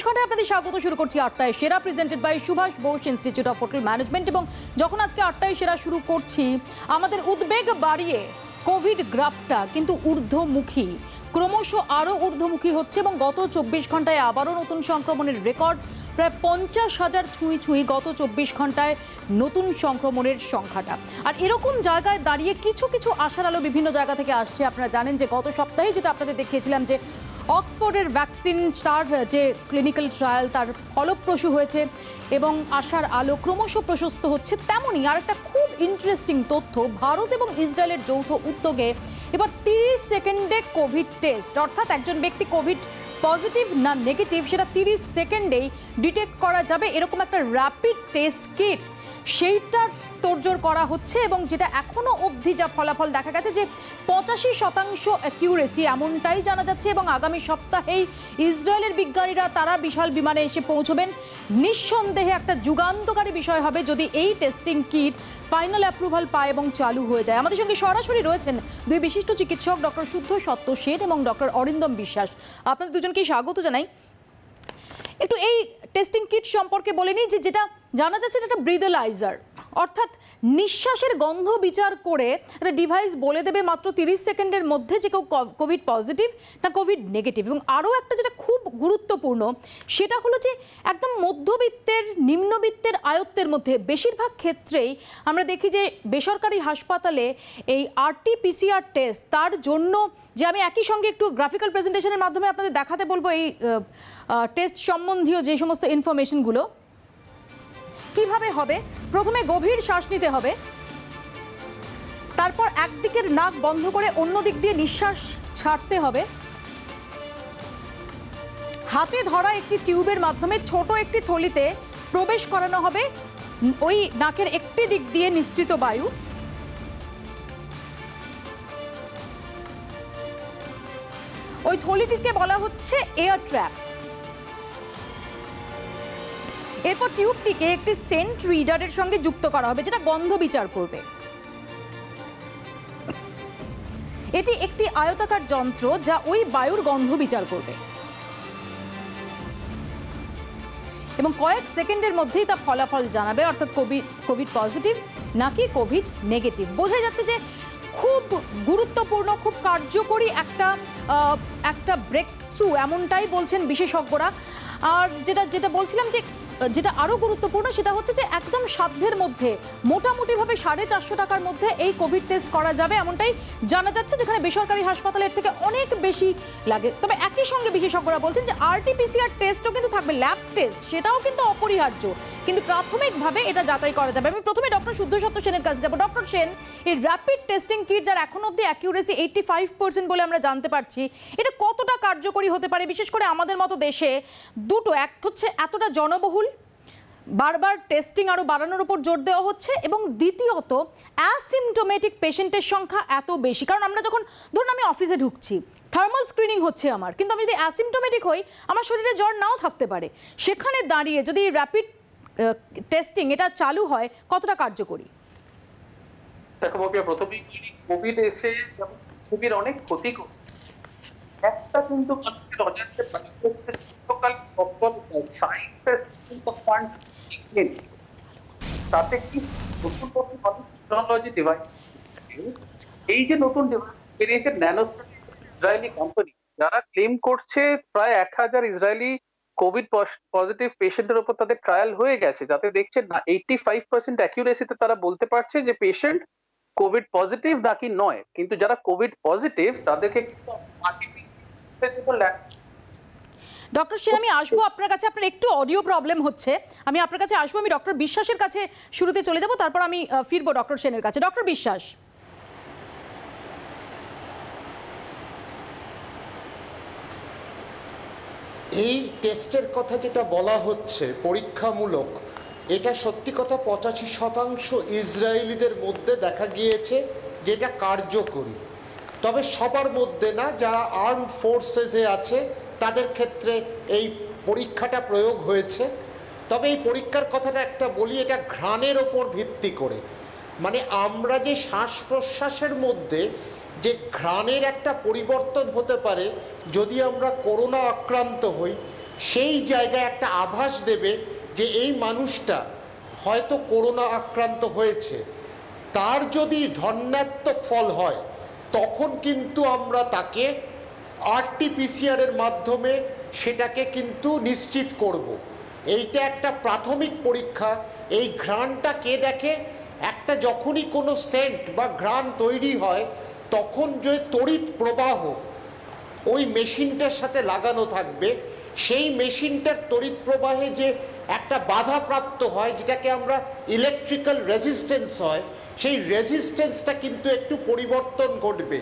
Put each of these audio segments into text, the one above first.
ঘন্টায় আপনাদের স্বাগত। শুরু করছি 8টায় সেরা, presented by Subhash Bose institute of hotel management. এবং যখন আজকে 8টায় সেরা শুরু করছি, আমাদের উদ্বেগ বাড়িয়ে কোভিড গ্রাফটা কিন্তু ঊর্ধ্বমুখী, ক্রমশ আরও ঊর্ধ্বমুখী হচ্ছে। এবং গত 24 ঘন্টায় আবারও নতুন সংক্রমণের রেকর্ড, প্রায় 50,000 ছুঁই গত 24 ঘন্টায় নতুন সংক্রমণের সংখ্যাটা। আর এরকম জায়গায় দাঁড়িয়ে কিছু কিছু আশার আলো বিভিন্ন জায়গা থেকে আসছে। আপনারা জানেন যে গত সপ্তাহে যেটা আপনাদের দেখিয়েছিলাম যে অক্সফোর্ডের ভ্যাকসিন, তার যে ক্লিনিক্যাল ট্রায়াল তার ফলপ্রসূ হয়েছে এবং আশার আলো ক্রমশ প্রশস্ত হচ্ছে। তেমনই আরেকটা খুব ইন্টারেস্টিং তথ্য, ভারত এবং ইসরায়েলের যৌথ উদ্যোগে এবার 30 সেকেন্ডে কোভিড টেস্ট, অর্থাৎ একজন ব্যক্তি কোভিড পজিটিভ না নেগেটিভ সেটা 30 সেকেন্ডেই ডিটেক্ট করা যাবে, এরকম একটা র্যাপিড টেস্ট কিট সেইটার তোড়জোড় করা হচ্ছে। এবং যেটা এখনও অবধি যা ফলাফল দেখা গেছে যে 85% অ্যাকিউরেসি এমনটাই জানা যাচ্ছে। এবং আগামী সপ্তাহেই ইসরায়েলের বিজ্ঞানীরা তারা বিশাল বিমানে এসে পৌঁছবেন। নিঃসন্দেহে একটা যুগান্তকারী বিষয় হবে যদি এই টেস্টিং কিট ফাইনাল অ্যাপ্রুভাল পায় এবং চালু হয়ে যায়। আমাদের সঙ্গে সরাসরি রয়েছেন দুই বিশিষ্ট চিকিৎসক, ডক্টর শুদ্ধ সত্য সেন এবং ডক্টর অরিন্দম বিশ্বাস। আপনাদের দুজনকেই স্বাগত জানাই। একটু এই টেস্টিং কিট সম্পর্কে বলে নিই যে যেটা জানা যাচ্ছে এটা একটা ব্রিদেলাইজার, অর্থাৎ নিঃশ্বাসের গন্ধ বিচার করে একটা ডিভাইস বলে দেবে মাত্র 30 সেকেন্ডের মধ্যে যে কেউ কোভিড পজিটিভ না কোভিড নেগেটিভ। এবং আরও একটা যেটা খুব গুরুত্বপূর্ণ সেটা হলো যে একদম মধ্যবিত্তের নিম্নবিত্তের আয়ত্তের মধ্যে বেশিরভাগ ক্ষেত্রেই আমরা দেখি যে বেসরকারি হাসপাতালে এই RT-PCR টেস্ট, তার জন্য যে আমি একই সঙ্গে একটু গ্রাফিক্যাল প্রেজেন্টেশনের মাধ্যমে আপনাদের দেখাতে বলবো এই টেস্ট সম্বন্ধীয় যে সমস্ত ইনফরমেশনগুলো কিভাবে হবে। প্রথমে গভীর শ্বাস নিতে হবে, তারপর একদিকের নাক বন্ধ করে অন্য দিক দিয়ে নিঃশ্বাস ছাড়তে হবে। হাতে ধরা একটি টিউবের মাধ্যমে ছোট একটি থলিতে প্রবেশ করানো হবে ওই নাকের একটি দিক দিয়ে নিঃসৃত বায়ু। ওই থলিটিকে বলা হচ্ছে এয়ার ট্র্যাপ। এরপর টিউবটিকে একটি সেন্ট রিডারের সঙ্গে যুক্ত করা হবে যেটা গন্ধ বিচার করবে। এটি একটি আয়তাকার যন্ত্র যা ওই বায়ুর গন্ধ বিচার করবে এবং কয়েক সেকেন্ডের মধ্যেই তা ফলাফল জানাবে, অর্থাৎ কোভিড পজিটিভ নাকি কোভিড নেগেটিভ। বোঝা যাচ্ছে যে খুব গুরুত্বপূর্ণ, খুব কার্যকরী একটা ব্রেক থ্রু, এমনটাই বলছেন বিশেষজ্ঞরা। আর যেটা বলছিলাম যে যেটা আরও গুরুত্বপূর্ণ সেটা হচ্ছে যে একদম সাধ্যের মধ্যে, মোটামুটিভাবে 450 টাকার মধ্যে এই কোভিড টেস্ট করা যাবে এমনটাই জানা যাচ্ছে, যেখানে বেসরকারি হাসপাতালের থেকে অনেক বেশি লাগে। তবে একই সঙ্গে বিশেষজ্ঞরা বলছেন যে RT-PCR টেস্টও কিন্তু থাকবে, ল্যাব টেস্ট সেটাও কিন্তু অপরিহার্য, কিন্তু প্রাথমিকভাবে এটা যাচাই করা যাবে। আমি প্রথমে ডক্টর শুদ্ধ সত্য সেনের কাছে যাব। ডক্টর সেন, এই র্যাপিড টেস্টিং কিট যার এখন অবধি অ্যাকিউরেসি 85% বলে আমরা জানতে পারছি, এটা কতটা কার্যকরী হতে পারে বিশেষ করে আমাদের মতো দেশে? দুটো, এক হচ্ছে এতটা জনবহুল, বারবার টেস্টিং আরও বাড়ানোর উপর জোর দেওয়া হচ্ছে, এবং দ্বিতীয়ত অ্যাসিমটোমেটিক পেশেন্টের সংখ্যা এত বেশি। কারণ আমরা যখন ধরুন আমি অফিসে ঢুকছি, থার্মাল স্ক্রিনিং হচ্ছে আমার, কিন্তু আমি যদি অ্যাসিমটোমেটিক হই আমার শরীরে জ্বর নাও থাকতে পারে, সেখানে দাঁড়িয়ে যদি র্যাপিড টেস্টিং এটা চালু হয় কতটা কার্যকরী? দেখো মপিয়া, প্রথমেই কোভিড এসে কোভিড অনেক ক্ষতি করে একটা কিন্তু মানুষের অজান্তে সায়েন্সের ফান্ড তাতে কি নতুন নতুন টেকনোলজি ডিভাইস, এই যে নতুন ডিভাইস বেরিয়েছে ন্যানোস্কেল ইসরায়েলি কোম্পানি, যারা ক্লেম করছে প্রায় 1000 ইসরায়েলি কোভিড পজিটিভ পেশেন্টের উপর তাদের ট্রায়াল হয়ে গেছে, যাতে দেখছে না 85% অ্যাকিউরেসিতে তারা বলতে পারছে যে পেশেন্ট কোভিড পজিটিভ নাকি নয়। কিন্তু যারা কোভিড পজিটিভ তাদেরকে ডক্টর সেন, আমি আসবো আপনার কাছে, আপনার একটু অডিও প্রবলেম হচ্ছে, আমি আপনার কাছে আসবো। আমি ডক্টর বিশ্বাসের কাছে শুরুতে চলে যাব, তারপর আমি ফিরবো ডক্টর সেনের কাছে। ডক্টর বিশ্বাস, এই টেস্টের কথা যেটা বলা হচ্ছে পরীক্ষামূলক, এটা সত্যি কথা 85% ইসরায়েলিদের মধ্যে দেখা গিয়েছে যেটা কার্যকরী। তবে সবার মধ্যে না, যারা আর্মড ফোর্সেসে আছে তাদের ক্ষেত্রে এই পরীক্ষাটা প্রয়োগ হয়েছে। তবে এই পরীক্ষার কথাটা একটা বলি, এটা ঘ্রাণের ওপর ভিত্তি করে, মানে আমরা যে শ্বাস প্রশ্বাসের মধ্যে যে ঘ্রাণের একটা পরিবর্তন হতে পারে যদি আমরা করোনা আক্রান্ত হই, সেই জায়গায় একটা আভাস দেবে যে এই মানুষটা হয়তো করোনা আক্রান্ত হয়েছে। তার যদি ধনাত্মক ফল হয় তখন কিন্তু আমরা তাকে RT-PCR এর মাধ্যমে সেটাকে কিন্তু নিশ্চিত করব। এইটা একটা প্রাথমিক পরীক্ষা। এই ঘ্রাণটা কে দেখে? একটা যখনই কোনো সেন্ট বা ঘ্রাণ তৈরি হয় তখন যে তড়িৎ প্রবাহ ওই মেশিনটার সাথে লাগানো থাকবে, সেই মেশিনটার তড়িৎ প্রবাহে যে একটা বাধা প্রাপ্ত হয়, যেটাকে আমরা ইলেকট্রিক্যাল রেজিস্ট্যান্স হয়, সেই রেজিস্ট্যান্সটা কিন্তু একটু পরিবর্তন ঘটবে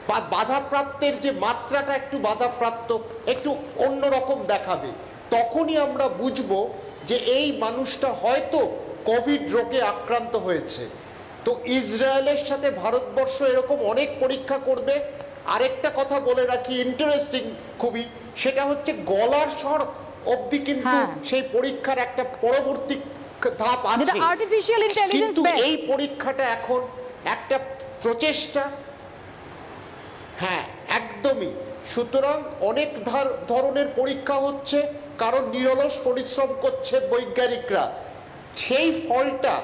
বা বাধাপ্রাপ্তের যে মাত্রাটা একটু বাধাপ্রাপ্ত একটু অন্যরকম দেখাবে। তখনই আমরা বুঝবো যে এই মানুষটা হয়তো কোভিড রোগে আক্রান্ত হয়েছে। তো ইসরায়েলের সাথে ভারতবর্ষ এরকম অনেক পরীক্ষা করবে। আরেকটা কথা বলে রাখি, ইন্টারেস্টিং খুবই, সেটা হচ্ছে গলার স্বর অবধি কিন্তু সেই পরীক্ষার একটা পরবর্তী ধাপ আছে, যেটা আর্টিফিশিয়াল ইন্টেলিজেন্স কিন্তু বেসড। এই পরীক্ষাটা এখন একটা প্রচেষ্টা। হ্যাঁ, একদমই। সুতরাং অনেক ধরনের পরীক্ষা হচ্ছে, কারণ নিরলস পরিশ্রম করছে বৈজ্ঞানিকরা। সেই ফলটা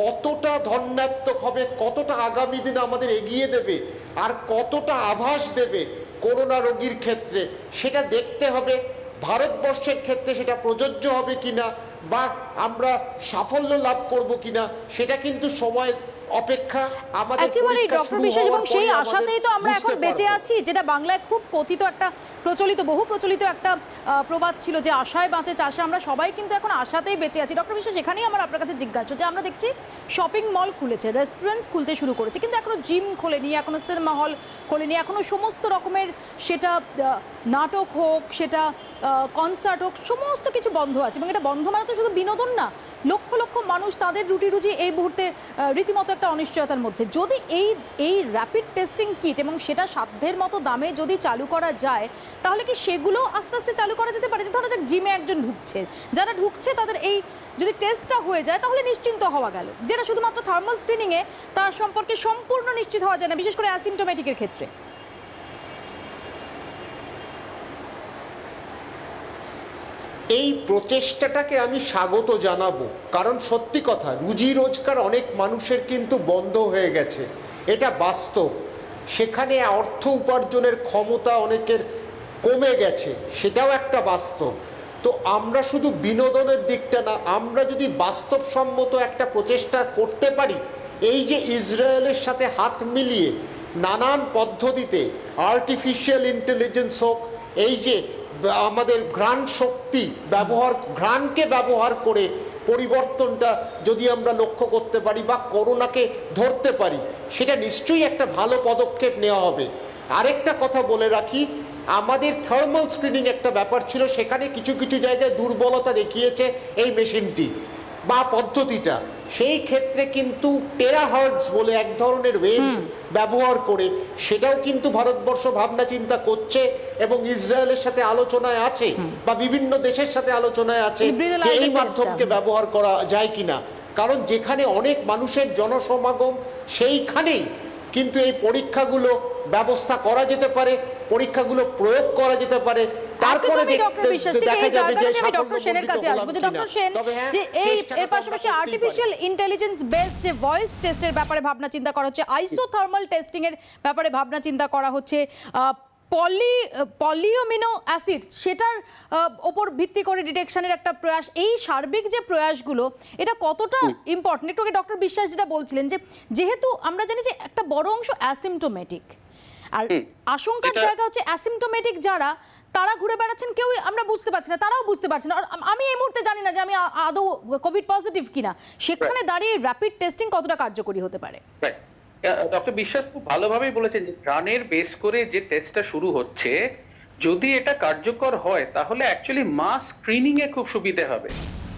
কতটা ধনাত্মক হবে, কতটা আগামী দিনে আমাদের এগিয়ে দেবে, আর কতটা আভাস দেবে করোনা রোগীর ক্ষেত্রে, সেটা দেখতে হবে। ভারতবর্ষের ক্ষেত্রে সেটা প্রযোজ্য হবে কিনা বা আমরা সাফল্য লাভ করব কিনা সেটা কিন্তু সময় অপেক্ষা। আমাদের একেবারেই ডক্টর বিশ্বাস, এবং সেই আশাতেই তো আমরা এখন বেঁচে আছি, যেটা বাংলায় খুব কথিত একটা বহু প্রচলিত একটা প্রবাদ ছিল যে আশায় বাঁচে চাষে। আমরা সবাই কিন্তু এখন আশাতেই বেঁচে আছি। ডক্টর বিশ্বাস, এখানেই আমার আপনার কাছে জিজ্ঞাসা যে আমরা দেখছি শপিং মল খুলেছে, রেস্টুরেন্টস খুলতে শুরু করেছে, কিন্তু এখনো জিম খোলেনি, এখনো সিনেমা হল খোলেনি, এখনো সমস্ত রকমের সেটা নাটক হোক, সেটা কনসার্ট হোক, সমস্ত কিছু বন্ধ আছে। এবং এটা বন্ধ মানে তো শুধু বিনোদন না, লক্ষ লক্ষ মানুষ তাদের রুজি এই মুহূর্তে রীতিমতো একটা অনিশ্চয়তার মধ্যে। যদি এই র্যাপিড টেস্টিং কিট এবং সেটা সাধ্যের মতো দামে যদি চালু করা যায়, তাহলে কি সেগুলো আস্তে আস্তে চালু করা যেতে পারে? যে ধরা যাক জিমে একজন ঢুকছে, যারা ঢুকছে তাদের এই যদি টেস্টটা হয়ে যায় তাহলে নিশ্চিন্ত হওয়া গেল, যেটা শুধুমাত্র থার্মাল স্ক্রিনিংয়ে তার সম্পর্কে সম্পূর্ণ নিশ্চিত হওয়া যায় না, বিশেষ করে অ্যাসিমটোমেটিকের ক্ষেত্রে। এই প্রচেষ্টাটাকে আমি স্বাগত জানাবো, কারণ সত্যি কথা, রুজি রোজগার অনেক মানুষের কিন্তু বন্ধ হয়ে গেছে, এটা বাস্তব। সেখানে অর্থ উপার্জনের ক্ষমতা অনেকের কমে গেছে, সেটাও একটা বাস্তব। তো আমরা শুধু বিনোদনের দিকটা না, আমরা যদি বাস্তবসম্মত একটা প্রচেষ্টা করতে পারি, এই যে ইসরায়েলের সাথে হাত মিলিয়ে নানান পদ্ধতিতে আর্টিফিশিয়াল ইন্টেলিজেন্স হোক, এই যে আমাদের ঘ্রাণ শক্তি ঘ্রাণকে ব্যবহার করে পরিবর্তনটা যদি আমরা লক্ষ্য করতে পারি বা করোনাকে ধরতে পারি, সেটা নিশ্চয়ই একটা ভালো পদক্ষেপ নেওয়া হবে। আরেকটা কথা বলে রাখি, আমাদের থার্মাল স্ক্রিনিং একটা ব্যাপার ছিল, সেখানে কিছু কিছু জায়গায় দুর্বলতা দেখিয়েছে এই মেশিনটি বা পদ্ধতিটা। সেই ক্ষেত্রে কিন্তু টেরাহার্টজ বলে এক ধরনের ওয়েভস ব্যবহার করে সেটাও কিন্তু ভারতবর্ষ ভাবনা চিন্তা করছে এবং ইসরায়েলের সাথে আলোচনায় আছে বা বিভিন্ন দেশের সাথে আলোচনায় আছে যে এই মাধ্যমকে ব্যবহার করা যায় কিনা। কারণ যেখানে অনেক মানুষের জনসমাগম, সেইখানেই কিন্তু এই পরীক্ষাগুলো ব্যবস্থা করা যেতে পারে, পরীক্ষাগুলো প্রয়োগ করা যেতে পারে। তারপরে দেখা যাবে যে ডক্টর সেনের কাছে আসবো, যে ডক্টর সেন, যে এর পাশাপাশি আর্টিফিশিয়াল ইন্টেলিজেন্স বেসড যে ভয়েস টেস্টের ব্যাপারে ভাবনা চিন্তা করা হচ্ছে, আইসোথার্মাল টেস্টিং এর ব্যাপারে ভাবনা চিন্তা করা হচ্ছে, পলিঅ্যামিনো অ্যাসিড সেটার ওপর ভিত্তি করে ডিটেকশনের একটা প্রয়াস। এই সার্বিক যে প্রয়াসগুলো, এটা কতটা ইম্পর্টেন্ট? একটু আগে ডক্টর বিশ্বাস যেটা বলছিলেন, যে যেহেতু আমরা জানি যে একটা বড় অংশ অ্যাসিমটোমেটিক, আর আশঙ্কার জায়গা হচ্ছে অ্যাসিমটোমেটিক যারা, তারা ঘুরে বেড়াচ্ছেন, কেউ আমরা বুঝতে পারছি না, তারাও বুঝতে পারছে না। আমি এই মুহূর্তে জানি না যে আমি আদৌ কোভিড পজিটিভ কিনা, সেখানে দাঁড়িয়ে র্যাপিড টেস্টিং কতটা কার্যকরী হতে পারে? ডক্টর বিশ্বাস খুব ভালোভাবেই বলেছেন যে ঘ্রাণের বেস করে যে টেস্টটা শুরু হচ্ছে, যদি এটা কার্যকর হয় তাহলে অ্যাকচুয়ালি মাস স্ক্রিনিং এ খুব সুবিধা হবে।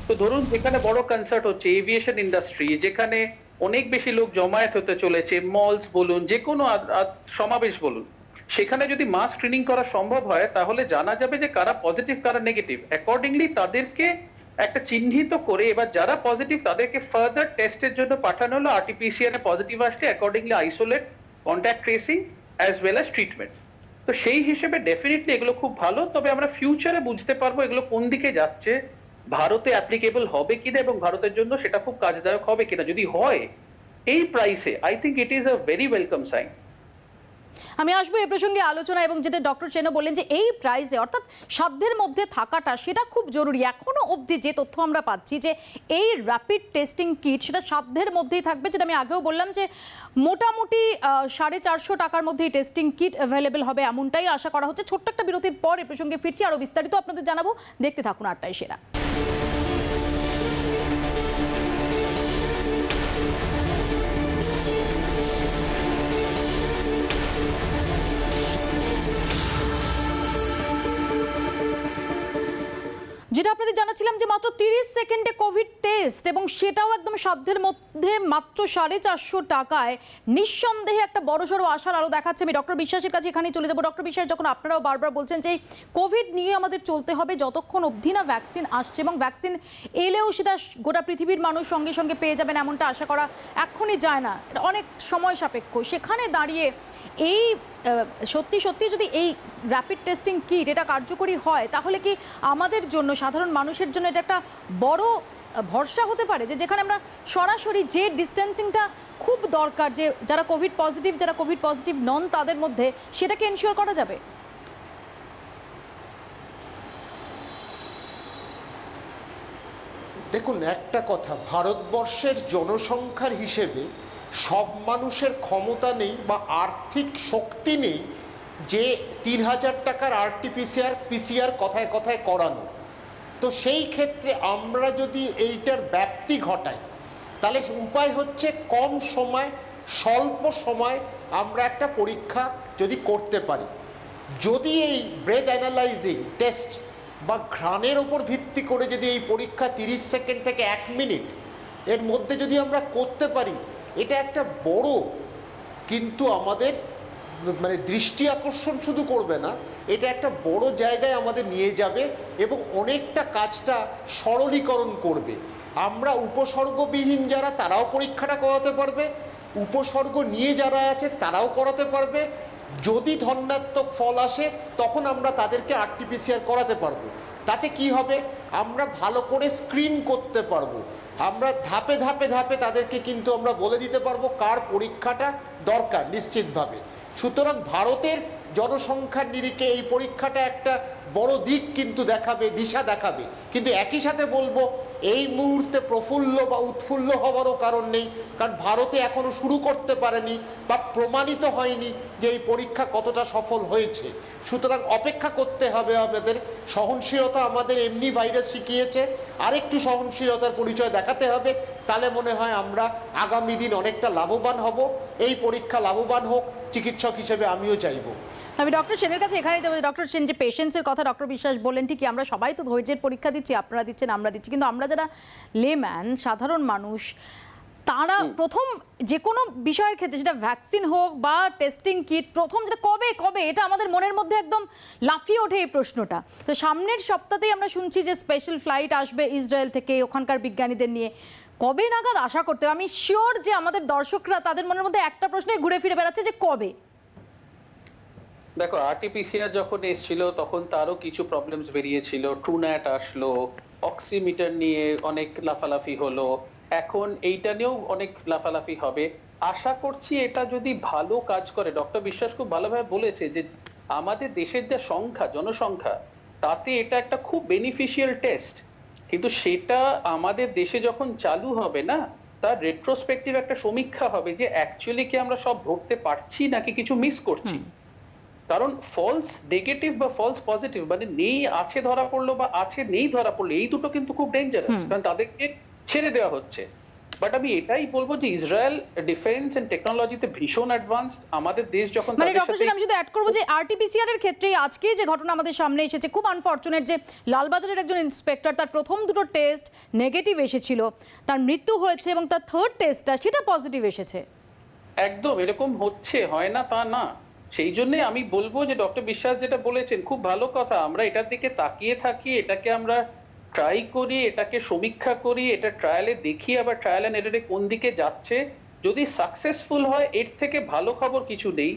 তো ধরুন যেখানে বড় কনসার্ট হচ্ছে, এভিয়েশন ইন্ডাস্ট্রি, যেখানে অনেক বেশি লোক জমায়েত হতে চলেছে, মলস বলুন, যে কোনো সমাবেশ বলুন, সেখানে যদি মাস স্ক্রিনিং করা সম্ভব হয় তাহলে জানা যাবে যে কারা পজিটিভ কারা নেগেটিভ। অ্যাকর্ডিংলি তাদেরকে একটা চিহ্নিত করে, এবার যারা পজিটিভ তাদেরকে ফার্দার টেস্টের জন্য পাঠানো হলো। RT-PCR এ পজিটিভ আসলে accordingly isolate, contact tracing as well as treatment. তো সেই হিসেবে ডেফিনেটলি এগুলো খুব ভালো, তবে আমরা ফিউচারে বুঝতে পারবো এগুলো কোন দিকে যাচ্ছে, ভারতে অ্যাপ্লিকেবল হবে কিনা এবং ভারতের জন্য সেটা খুব কাজদায়ক হবে কিনা। যদি হয় এই প্রাইসে, I think it is a very welcome sign. আমি আসবো এই প্রসঙ্গে আলোচনা, এবং যেটা ডক্টর সেনও বললেন যে এই প্রাইসে অর্থাৎ সাধ্যের মধ্যে থাকাটা সেটা খুব জরুরি। এখনো অবধি যে তথ্য আমরা পাচ্ছি যে এই র্যাপিড টেস্টিং কিট সেটা সাধ্যের মধ্যেই থাকবে, যেটা আমি আগেও বললাম যে মোটামুটি 450 টাকার মধ্যে এই টেস্টিং কিট অ্যাভেলেবেল হবে এমনটাই আশা করা হচ্ছে। ছোট্ট একটা বিরতির পর এই প্রসঙ্গে ফিরছি, আরও বিস্তারিত আপনাদের জানাবো, দেখতে থাকুন 8টায় সেরা। যেটা আপনাদের জানাচ্ছিলাম যে মাত্র 30 সেকেন্ডে কোভিড টেস্ট, এবং সেটাও একদম সাধ্যের মধ্যে মাত্র 450 টাকায়, নিঃসন্দেহে একটা বড়সড় আশার আলো দেখাচ্ছে। আমি ডক্টর বিশ্বাসের কাছে এখানেই চলে যাবো। ডক্টর বিশ্বাস, যখন আপনারাও বারবার বলছেন যে কোভিড নিয়ে আমাদের চলতে হবে যতক্ষণ অবধি না ভ্যাকসিন আসছে, এবং ভ্যাকসিন এলেও সেটা গোটা পৃথিবীর মানুষ সঙ্গে সঙ্গে পেয়ে যাবেন এমনটা আশা করা এক্ষুনি যায় না, এটা অনেক সময় সাপেক্ষ। সেখানে দাঁড়িয়ে এই সত্যি সত্যি যদি এই র্যাপিড টেস্টিং কিট এটা কার্যকরী হয়, তাহলে কি আমাদের জন্য, সাধারণ মানুষের জন্য এটা একটা বড় ভরসা হতে পারে যে যেখানে আমরা সরাসরি যে ডিস্টেন্সিংটা খুব দরকার, যে যারা কোভিড পজিটিভ নন তাদের মধ্যে, সেটাকে এনশিওর করা যাবে? দেখুন, একটা কথা, ভারতবর্ষের জনসংখ্যার হিসেবে সব মানুষের ক্ষমতা নেই বা আর্থিক শক্তি নেই যে 3000 টাকার পিসিআর কথায় কথায় করানো। তো সেই ক্ষেত্রে আমরা যদি এইটার ব্যাপ্তি ঘটাই, তাহলে উপায় হচ্ছে কম সময়, স্বল্প সময় আমরা একটা পরীক্ষা যদি করতে পারি। যদি এই ব্রেথ অ্যানালাইজিং টেস্ট বা ঘ্রাণের ওপর ভিত্তি করে যদি এই পরীক্ষা 30 সেকেন্ড থেকে 1 মিনিট এর মধ্যে যদি আমরা করতে পারি, এটা একটা বড়, কিন্তু আমাদের মানে দৃষ্টি আকর্ষণ শুধু করবে না, এটা একটা বড় জায়গায় আমাদের নিয়ে যাবে এবং অনেকটা কাজটা সরলীকরণ করবে। আমরা উপসর্গবিহীন যারা, তারাও পরীক্ষাটা করাতে পারবে, উপসর্গ নিয়ে যারা আছে তারাও করাতে পারবে। যদি ধনাত্মক ফল আসে তখন আমরা তাদেরকে আরটিপিসিআর করাতে পারবো। তাতে কি হবে, আমরা ভালো করে স্ক্রিন করতে পারবো, আমরা ধাপে ধাপে ধাপে তাদেরকে কিন্তু আমরা বলে দিতে পারবো কার পরীক্ষাটা দরকার নিশ্চিতভাবে। সুতরাং ভারতের জনসংখ্যার নিরিখে এই পরীক্ষাটা একটা বড় দিক কিন্তু দেখাবে, দিশা দেখাবে। কিন্তু একই সাথে বলবো, এই মুহূর্তে প্রফুল্ল বা উৎফুল্ল হওয়ারও কারণ নেই, কারণ ভারতে এখনো শুরু করতে পারেনি বা প্রমাণিত হয়নি যে এই পরীক্ষা কতটা সফল হয়েছে। সুতরাং অপেক্ষা করতে হবে আমাদের। সহনশীলতা আমাদের এমনি ভাইরাস শিখিয়েছে, আরেকটু সহনশীলতার পরিচয় দেখাতে হবে। তাহলে মনে হয় আমরা আগামী দিন অনেকটা লাভবান হব। এই পরীক্ষা লাভবান হোক, চিকিৎসক হিসেবে আমিও চাইব। আমি ডক্টর সেনের কাছে এখানে যাবো। ডক্টর সেন, যে পেশেন্সের কথা ডক্টর বিশ্বাস বললেন, ঠিকই, আমরা সবাই তো ধৈর্যের পরীক্ষা দিচ্ছি, আপনারা দিচ্ছেন, আমরা দিচ্ছি, কিন্তু আমরা যারা লেম্যান, সাধারণ মানুষ, তারা প্রথম যে কোনো বিষয়ের ক্ষেত্রে, সেটা ভ্যাকসিন হোক বা টেস্টিং কিট, প্রথম যেটা কবে কবে, এটা আমাদের মনের মধ্যে একদম লাফিয়ে ওঠে এই প্রশ্নটা। তো সামনের সপ্তাহতেই আমরা শুনছি যে স্পেশাল ফ্লাইট আসবে ইসরায়েল থেকে ওখানকার বিজ্ঞানীদের নিয়ে। কবে নাগাদ আশা করতে, আমি শিওর যে আমাদের দর্শকরা, তাদের মনের মধ্যে একটা প্রশ্নে ঘুরে ফিরে বেড়াচ্ছে যে কবে। দেখো, আরটিপিসিআর যখন এসেছিল তখন তারও কিছু প্রবলেমস বেরিয়েছিল, ট্রুন্যাট আসলো, অক্সিমিটার নিয়ে অনেক লাফালাফি হলো, এখন এইটা নিয়েও অনেক লাফালাফি হবে। আশা করছি এটা যদি ভালো কাজ করে, ডক্টর বিশ্বাস খুব ভালোভাবে বলেছে যে আমাদের দেশের যা সংখ্যা, জনসংখ্যা, তাতে এটা একটা খুব বেনিফিশিয়াল টেস্ট। কিন্তু সেটা আমাদের দেশে যখন চালু হবে না, তার রেট্রোস্পেক্টিভ একটা সমীক্ষা হবে যে অ্যাকচুয়ালি কি আমরা সব ধরতে পারছি নাকি কিছু মিস করছি। কারণ ফলস নেগেটিভ বা ফলস পজিটিভ মানে নেই আছে ধরা পড়লো বা আছে নেই ধরা পড়লো, এই দুটো কিন্তু খুব ডেঞ্জারাস, কারণ তাদেরকে ছেড়ে দেওয়া হচ্ছে। বাট আমি এটাই বলবো যে ইসরায়েল ডিফেন্স এন্ড টেকনোলজিতে ভীষণ অ্যাডভান্সড। আমাদের দেশ যখন, মানে ডক্টর সেন, আমি শুধু অ্যাড করবো যে আরটিপিসিআর এর ক্ষেত্রে আজকে যে ঘটনা আমাদের সামনে এসেছে, খুব আনফরচুনেট যে লালবাজারের একজন ইন্সপেক্টর, তার প্রথম দুটো টেস্ট নেগেটিভ এসেছিল, তার মৃত্যু হয়েছে, এবং তার থার্ড টেস্টটা সেটা পজিটিভ এসেছে। একদম এরকম হচ্ছে, হয় না তা না। সেই জন্য আমি বলবো যে ডক্টর বিশ্বাস যেটা বলেছেন খুব ভালো কথা, আমরা এটার দিকে তাকিয়ে থাকি, এটাকে আমরা ট্রাই করি, এটাকে সমীক্ষা করি, এটা ট্রায়ালে দেখি, আবার ট্রায়াল এন্ড এররে কোন দিকে যাচ্ছে। যদি সাকসেসফুল হয়, এর থেকে ভালো খবর কিছু নেই।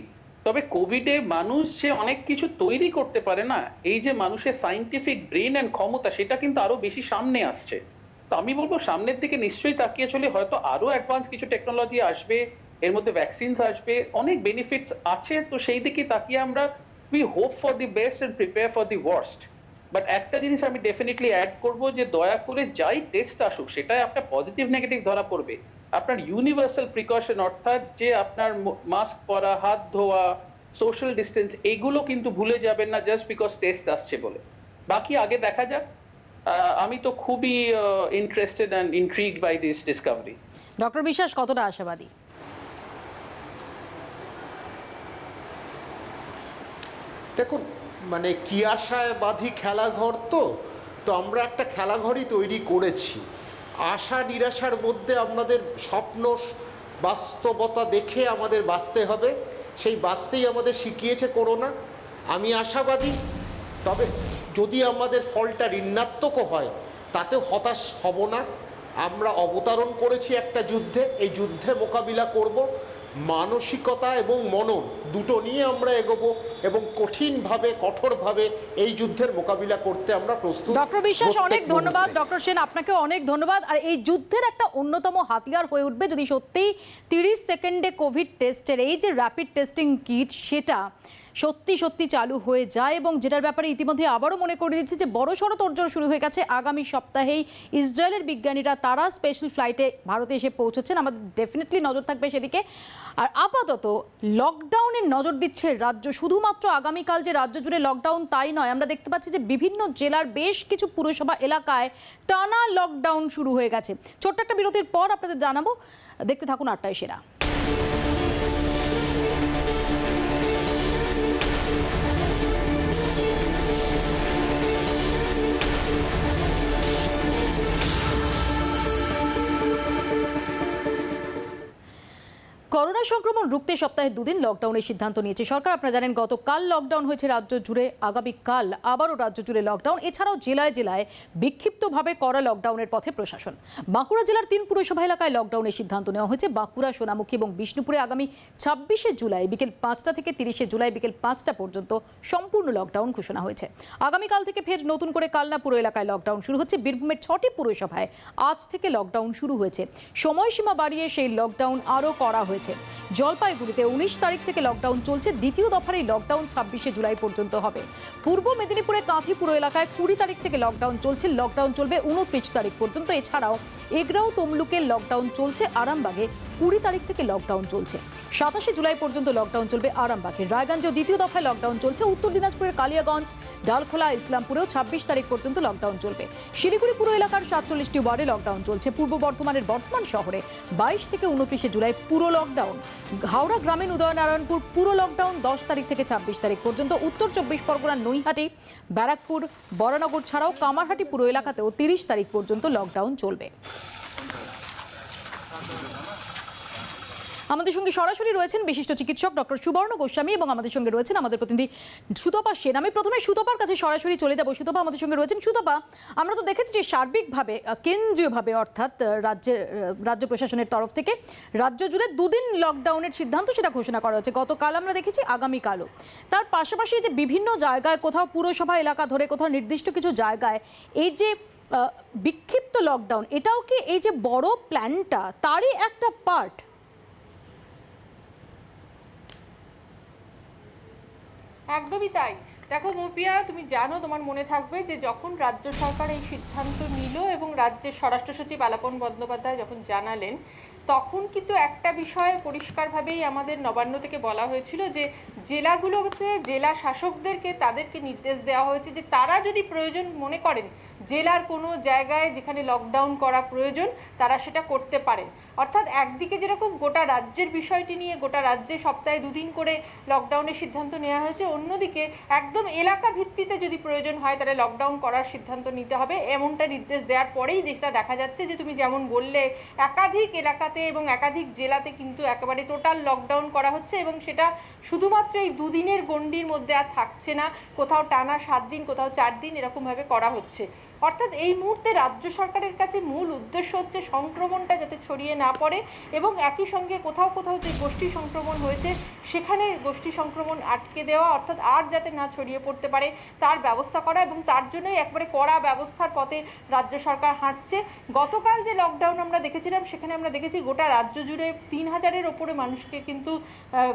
তবে কোভিডে মানুষ যে অনেক কিছু তৈরি করতে পারে না, এই যে মানুষের সায়েন্টিফিক ব্রেন এন্ড ক্ষমতা, সেটা কিন্তু আরো বেশি সামনে আসছে। তো আমি বলবো সামনের দিকে নিশ্চয়ই তাকিয়ে চলে, হয়তো আরো অ্যাডভান্স কিছু টেকনোলজি আসবে, এর মধ্যে ভ্যাকসিনস আসবে, অনেক বেনিফিটস আছে। তো সেই দিকে তাকিয়ে আমরা we hope for the best and prepare for the worst. But একটা জিনিস আমি ডেফিনেটলি অ্যাড করব, যে দয়া করে যাই টেস্ট আসুক সেটাই আপনার পজিটিভ নেগেটিভ ধরা পড়বে, আপনার ইউনিভার্সাল প্রিকশন, অর্থাৎ যে আপনার মাস্ক পরা, হাত ধোয়া, সোশ্যাল ডিস্টেন্স, এগুলো কিন্তু ভুলে যাবেন না জাস্ট বিকজ টেস্ট আসছে বলে। বাকি আগে দেখা যাক। আমি তো খুবই interested and intrigued by this discovery. Doctor Biswas কতটা আশাবাদী? দেখুন, মানে কি আশায় বাঁধি খেলাঘর, তো তো আমরা একটা খেলাঘরই তৈরি করেছি। আশা নিরাশার মধ্যে আমাদের স্বপ্ন বাস্তবতা দেখে আমাদের বাঁচতে হবে, সেই বাঁচতেই আমাদের শিখিয়েছে করোনা। আমি আশাবাদী, তবে যদি আমাদের ফলটা ঋণাত্মকও হয় তাতেও হতাশ হব না। আমরা অবতরণ করেছি একটা যুদ্ধে, এই যুদ্ধে মোকাবিলা করব, মানসিকতা এবং মনন দুটো নিয়ে আমরা এগোবো এবং কঠিনভাবে কঠোরভাবে এই যুদ্ধের মোকাবিলা করতে আমরা প্রস্তুত। ডক্টর বিশ্বাস অনেক ধন্যবাদ। ডক্টর সেন আপনাকে অনেক ধন্যবাদ। আর এই যুদ্ধের একটা অন্যতম হাতিয়ার হয়ে উঠবে যদি সত্যিই 30 সেকেন্ডে কোভিড টেস্টের এই যে র্যাপিড টেস্টিং কিট সেটা সত্যি সত্যি চালু হয়ে যায়, এবং যেটার ব্যাপারে ইতিমধ্যে আবারও মনে করে দিচ্ছি যে বড়সড় তোড়জোড় শুরু হয়ে গেছে। আগামী সপ্তাহেই ইসরায়েলের বিজ্ঞানীরা তারা স্পেশাল ফ্লাইটে ভারতে এসে পৌঁছচ্ছেন, আমাদের ডেফিনেটলি নজর থাকবে সেদিকে। আর আপাতত লকডাউনের নজর দিচ্ছে রাজ্য। শুধুমাত্র আগামীকাল যে রাজ্য জুড়ে লকডাউন তাই নয়, আমরা দেখতে পাচ্ছি যে বিভিন্ন জেলার বেশ কিছু পুরসভা এলাকায় টানা লকডাউন শুরু হয়ে গেছে। ছোট্ট একটা বিরতির পর আপনাদের জানাবো, দেখতে থাকুন 8টায় সেরা। করোনা সংক্রমণ রুখতে সপ্তাহে 2 দিন লকডাউনের সিদ্ধান্ত নিয়েছে সরকার। আপনারা জানেন গতকাল লকডাউন হয়েছে রাজ্য জুড়ে, আগামীকাল আবারও রাজ্য জুড়ে লকডাউন। এছাড়াও জেলায় জেলায় বিক্ষিপ্তভাবে করা লকডাউনের পথে প্রশাসন। বাঁকুড়া জেলার 3 পুরসভা এলাকায় লকডাউনের সিদ্ধান্ত নেওয়া হয়েছে। বাঁকুড়া, সোনামুখী এবং বিষ্ণুপুরে আগামী 26শে জুলাই বিকেল 5টা থেকে 30শে জুলাই বিকেল 5টা পর্যন্ত সম্পূর্ণ লকডাউন ঘোষণা হয়েছে। আগামীকাল থেকে ফের নতুন করে কালনা পুর এলাকায় লকডাউন শুরু হচ্ছে। বীরভূমের 6টি পুরসভায় আজ থেকে লকডাউন শুরু হয়েছে। সময়সীমা বাড়িয়ে সেই লকডাউন আরও করা হয়েছে। জলপাইগুড়িতে 19 তারিখ থেকে লকডাউন চলছে। দ্বিতীয় দফার এই লকডাউন 26শে জুলাই পর্যন্ত হবে। পূর্ব মেদিনীপুরে কাঁথিপুর এলাকায় 20 তারিখ থেকে লকডাউন চলছে। লকডাউন চলবে 29 তারিখ পর্যন্ত। এছাড়াও এগরাও তমলুকের লকডাউন চলছে। আরামবাগে 20 তারিখ থেকে লকডাউন চলছে। 27শে জুলাই পর্যন্ত লকডাউন চলবে আরামবাগে। রায়গঞ্জেও দ্বিতীয় দফায় লকডাউন চলছে। উত্তর দিনাজপুরের কালিয়াগঞ্জ, ডালখোলা, ইসলামপুরেও 26 তারিখ পর্যন্ত লকডাউন চলবে। শিলিগুড়ি পুর এলাকার 47টি ওয়ার্ডে লকডাউন চলছে। পূর্ব বর্ধমানের বর্ধমান শহরে 22 থেকে 29শে জুলাই পুরো লকডাউন। হাওড়া গ্রামীণ উদয়নারায়ণপুর পুরো লকডাউন 10 তারিখ থেকে 26 তারিখ পর্যন্ত। উত্তর 24 পরগনার নৈহাটি, ব্যারাকপুর, বরানগর ছাড়াও কামারহাটি পুরো এলাকাতেও 30 তারিখ পর্যন্ত লকডাউন চলবে। আমাদের সঙ্গে সরাসরি রয়েছেন বিশিষ্ট চিকিৎসক ডক্টর সুবর্ণ গোস্বামী এবং আমাদের সঙ্গে রয়েছেন আমাদের প্রতিনিধি সুতপা সেন। আমি প্রথমে সুতপার কাছে সরাসরি চলে যাব। সুতপা আমাদের সঙ্গে রয়েছেন। সুতপা, আমরা তো দেখেছি যে সার্বিকভাবে কেন্দ্রীয়ভাবে অর্থাৎ রাজ্য প্রশাসনের তরফ থেকে রাজ্য জুড়ে 2 দিন লকডাউনের সিদ্ধান্ত সেটা ঘোষণা করা হয়েছে। গতকাল আমরা দেখেছি, আগামীকালও। তার পাশাপাশি যে বিভিন্ন জায়গায় কোথাও পুরসভা এলাকা ধরে কোথাও নির্দিষ্ট কিছু জায়গায় এই যে বিক্ষিপ্ত লকডাউন, এটাও কি এই যে বড় প্ল্যানটা তারই একটা পার্ট? একদমই তাই। দেখো মৌপিয়া, তুমি জানো, তোমার মনে থাকবে যে যখন রাজ্য সরকার এই সিদ্ধান্ত নিল এবং রাজ্যের স্বরাষ্ট্র সচিব আলাপন বন্দ্যোপাধ্যায় যখন জানালেন, তখন কিন্তু একটা বিষয় পরিষ্কারভাবেই আমাদের নবান্ন থেকে বলা হয়েছিল যে জেলাগুলোতে জেলা শাসকদেরকে তাদেরকে নির্দেশ দেওয়া হয়েছে যে তারা যদি প্রয়োজন মনে করেন জেলার কোনো জায়গায় যেখানে লকডাউন করা প্রয়োজন তারা সেটা করতে পারেন। অর্থাৎ একদিকে যেরকম গোটা রাজ্যের বিষয়টি নিয়ে গোটা রাজ্যে সপ্তাহে 2 দিন করে লকডাউনের সিদ্ধান্ত নেওয়া হয়েছে, অন্যদিকে একদম এলাকা ভিত্তিতে যদি প্রয়োজন হয় তাহলে লকডাউন করার সিদ্ধান্ত নিতে হবে, এমনটা নির্দেশ দেওয়ার পরেই যেটা দেখা যাচ্ছে যে তুমি যেমন বললে একাধিক এলাকাতে এবং একাধিক জেলাতে কিন্তু একেবারে টোটাল লকডাউন করা হচ্ছে এবং সেটা শুধুমাত্র এই দুদিনের গণ্ডির মধ্যে আর থাকছে না, কোথাও টানা 7 দিন, কোথাও 4 দিন এরকমভাবে করা হচ্ছে। অর্থাৎ এই মুহূর্তে রাজ্য সরকারের কাছে মূল উদ্দেশ্য হচ্ছে সংক্রমণটা যাতে ছড়িয়ে না পড়ে, এবং একই সঙ্গে কোথাও কোথাও যে গোষ্ঠী সংক্রমণ হয়েছে সেখানে গোষ্ঠী সংক্রমণ আটকে দেওয়া, অর্থাৎ আর যাতে না ছড়িয়ে পড়তে পারে তার ব্যবস্থা করা, এবং তার জন্যই একবারে কড়া ব্যবস্থার পথে রাজ্য সরকার হাঁটছে। গতকাল যে লকডাউন আমরা দেখেছিলাম সেখানে আমরা দেখেছি গোটা রাজ্য জুড়ে 3000-এর ওপরে মানুষকে কিন্তু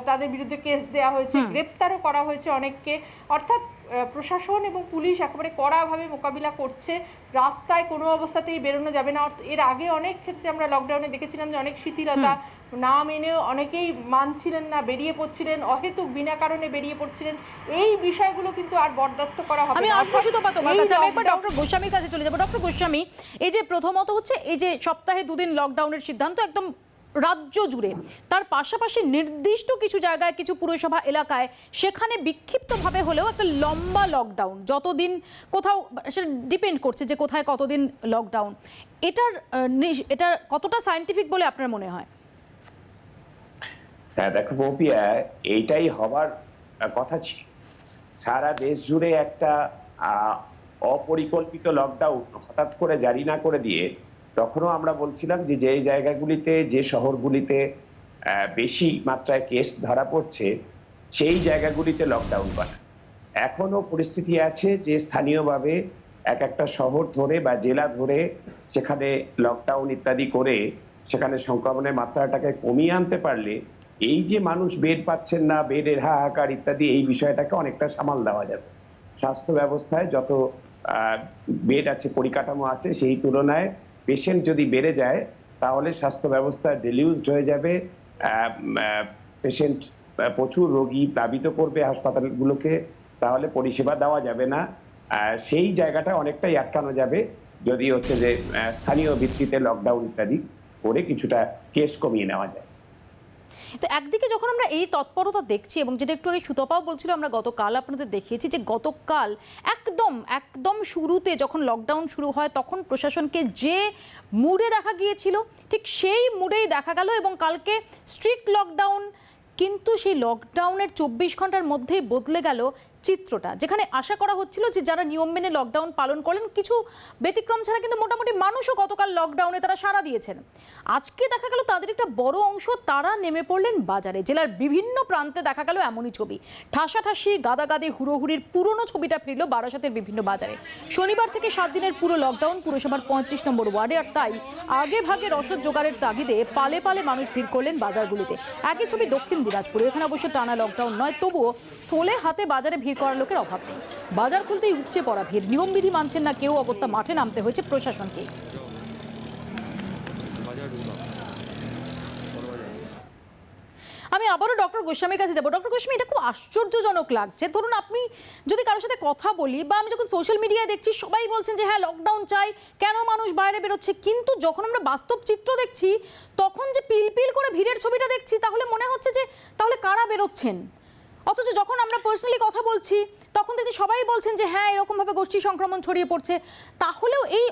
তাদের বিরুদ্ধে কেস দেওয়া হয়েছে, গ্রেপ্তারও করা হয়েছে অনেককে। অর্থাৎ প্রশাসন এবং পুলিশ একেবারে কড়াভাবে মোকাবিলা করছে, রাস্তায় কোনো অবস্থাতেই বেরোনো যাবে না। এর আগে অনেক ক্ষেত্রে আমরা লকডাউনে দেখেছিলাম যে অনেক শিথিলতা না মেনেও অনেকেই মানছিলেন না, বেরিয়ে পড়ছিলেন, অহেতুক বিনা কারণে বেরিয়ে পড়ছিলেন। এই বিষয়গুলো কিন্তু আর বরদাস্ত করা হবে না। আমি আসবো সুতপা তোমার কাছে, আমি একবার ডক্টর গোস্বামীর কাছে চলে যাবো। ডক্টর গোস্বামী, এই যে প্রথমত হচ্ছে এই যে সপ্তাহে 2 দিন লকডাউনের সিদ্ধান্ত একদম রাজ্য জুড়ে, তার পাশাপাশি নির্দিষ্ট কিছু জায়গায় কিছু পুরসভা এলাকায় সেখানে বিক্ষিপ্তভাবে হলেও একটা লম্বা লকডাউন, যতদিন কোথাও সেটা ডিপেন্ড করছে যে কোথায় কতদিন লকডাউন, এটা কতটা সায়েন্টিফিক বলে আপনার মনে হয়? হ্যাঁ দেখো মৌপিয়া, এইটাই হবার কথা ছিল। সারা দেশ জুড়ে একটা অপরিকল্পিত লকডাউন হঠাৎ করে জারি না করে দিয়ে, তখনও আমরা বলছিলাম যে যে জায়গাগুলিতে, যে শহরগুলিতে বেশি মাত্রায় কেস ধরা পড়ছে সেই জায়গাগুলিতে লকডাউন করা। এখনো পরিস্থিতি আছে যে স্থানীয়ভাবে এক একটা শহর ধরে বা জেলা ধরে সেখানে লকডাউন ইত্যাদি করে সেখানে সংক্রমণের মাত্রাটাকে কমিয়ে আনতে পারলে এই যে মানুষ বেড পাচ্ছেন না, বেডের হাহাকার ইত্যাদি, এই বিষয়টাকে অনেকটা সামাল দেওয়া যাবে। স্বাস্থ্য ব্যবস্থায় যত বেড আছে, পরিকাঠামো আছে, সেই তুলনায় পেশেন্ট যদি বেড়ে যায় তাহলে স্বাস্থ্য ব্যবস্থা ডিলিউজড হয়ে যাবে, পেশেন্ট প্রচুর রোগী প্লাবিত করবে হাসপাতালগুলোকে, তাহলে পরিষেবা দেওয়া যাবে না। সেই জায়গাটা অনেকটাই আটকানো যাবে যদি হচ্ছে যে স্থানীয় ভিত্তিতে লকডাউন ইত্যাদি করে কিছুটা কেস কমিয়ে নেওয়া যায়। তো একদিকে যখন আমরা এই তৎপরতা দেখছি, এবং যেটা একটু আগে সুতপাও বলছিল, আমরা গতকাল আপনাদের দেখিয়েছি যে গতকাল একদম শুরুতে যখন লকডাউন শুরু হয় তখন প্রশাসনকে যে মুডে দেখা গিয়েছিল ঠিক সেই মুডেই দেখা গেল, এবং কালকে স্ট্রিক্ট লকডাউন, কিন্তু সেই লকডাউনের 24 ঘন্টার মধ্যেই বদলে গেল চিত্রটা। যেখানে আশা করা হচ্ছিল যে যারা নিয়ম মেনে লকডাউন পালন করলেন, কিছু ব্যতিক্রম ছাড়া কিন্তু মোটামুটি মানুষও গতকাল লকডাউনে তারা সাড়া দিয়েছেন। আজকে দেখা গেল তাদের একটা বড় অংশ তারা নেমে পড়লেন বাজারে। জেলার বিভিন্ন প্রান্তে দেখা গেল এমনই ছবি, ঠাসাঠাসি গাদাগাদি হুড়োহুড়ির পুরনো ছবিটা ফিরল বারাসাতের বিভিন্ন বাজারে। শনিবার থেকে 7 দিনের পুরো লকডাউন পুরসভার 35 নম্বর ওয়ার্ডে, আর তাই আগে ভাগে রসদ জোগাড়ের তাগিদে পালে পালে মানুষ ভিড় করলেন বাজারগুলিতে। একই ছবি দক্ষিণ দিনাজপুরে, এখানে অবশ্য টানা লকডাউন নয়, তবুও থলে হাতে বাজারে ভিড় করার লোকের অভাব নেই। বাজার খুলতেই উপচে পড়া ভিড়, নিয়মবিধি মানছেন না কেউ, অগত্যা মাঠে নামতে হয়েছে প্রশাসনকে। আমি আবারও ডক্টর গোস্বামীর কাছে যাবো। ডক্টর গোস্বামী, এটা খুব আশ্চর্যজনক লাগছে। ধরুন আপনি যদি কারোর সাথে কথা বলি, বা আমি যখন সোশ্যাল মিডিয়ায় দেখছি সবাই বলছেন যে হ্যাঁ লকডাউন চাই, কেন মানুষ বাইরে বেরোচ্ছে, কিন্তু যখন আমরা বাস্তব চিত্র দেখছি তখন যে পিলপিল করে ভিড়ের ছবিটা দেখছি, তাহলে মনে হচ্ছে যে তাহলে কারা বেরোচ্ছেন। অথচ যখন আমরা পার্সোনালি কথা বলছি তখন দেখছি সবাই বলছেন যে হ্যাঁ এরকমভাবে গোষ্ঠী সংক্রমণ ছড়িয়ে পড়ছে। তাহলেও এই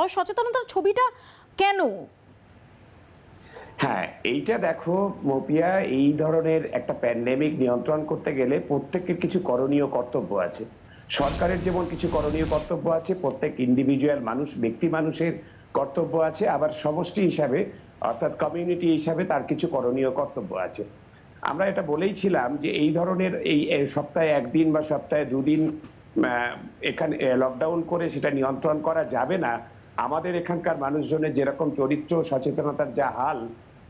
অসচেতনতার ছবিটা কেন? হ্যাঁ, এইটা দেখো মৌপিয়া, এই ধরনের একটা প্যান্ডেমিক নিয়ন্ত্রণ করতে গেলে প্রত্যেকের কিছু করণীয় কর্তব্য আছে। সরকারের যেমন কিছু করণীয় কর্তব্য আছে, প্রত্যেক ইন্ডিভিজুয়াল মানুষ, ব্যক্তি মানুষের কর্তব্য আছে, আবার সমষ্টি হিসাবে অর্থাৎ কমিউনিটি হিসাবে তার কিছু করণীয় কর্তব্য আছে। আমরা এটা বলেইছিলাম যে এই ধরনের এই সপ্তাহে 1 দিন বা সপ্তাহে 2 দিন এখানে লকডাউন করে সেটা নিয়ন্ত্রণ করা যাবে না। আমাদের এখানকার মানুষজনের যেরকম চরিত্র সচেতনতার যা হাল,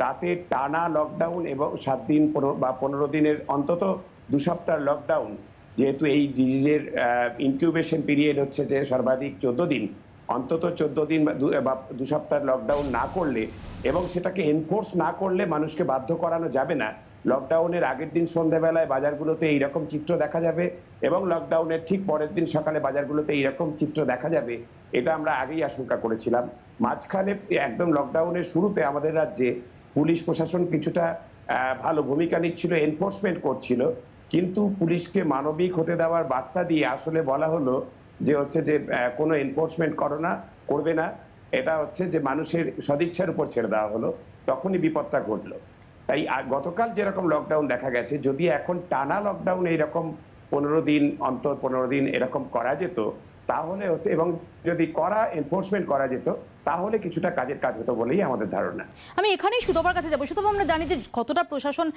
তাতে টানা লকডাউন এবং 7 দিন বা 15 দিনের অন্তত 2 সপ্তাহ লকডাউন, যেহেতু এই ডিজিজের ইনকিউবেশন পিরিয়ড হচ্ছে যে সর্বাধিক 14 দিন, অন্তত 14 দিন বা 2 সপ্তাহ লকডাউন না করলে এবং সেটাকে এনফোর্স না করলে মানুষকে বাধ্য করানো যাবে না। লকডাউনের আগের দিন সন্ধ্যাবেলায় বাজারগুলোতে এইরকম চিত্র দেখা যাবে এবং লকডাউনের ঠিক পরের দিন সকালে বাজারগুলোতে এইরকম চিত্র দেখা যাবে, এটা আমরা আগেই আশঙ্কা করেছিলাম। মাঝখানে একদম লকডাউনের শুরুতে আমাদের রাজ্যে পুলিশ প্রশাসন কিছুটা ভালো ভূমিকা নিচ্ছিল, এনফোর্সমেন্ট করছিল, কিন্তু পুলিশকে মানবিক হতে দেওয়ার বার্তা দিয়ে আসলে বলা হলো যে হচ্ছে যে কোনো এনফোর্সমেন্ট করবে না, এটা হচ্ছে যে মানুষের সদিচ্ছার উপর ছেড়ে দেওয়া হলো। তখনই বিপদটা ঘটলো। তাই গতকাল যেরকম লকডাউন দেখা গেছে, যদি এখন টানা লকডাউন এইরকম 15 দিন অন্তর 15 দিন এরকম করা যেত, তাহলে হচ্ছে, এবং যদি করা এনফোর্সমেন্ট করা যেত, তাহলে কিছুটা কাজের কাজ হতো বলেই আমাদের ধারণা। আমি এখানেই সুতপার কাছে যাবো। সুতপা, আমরা জানি যে কতটা প্রশাসন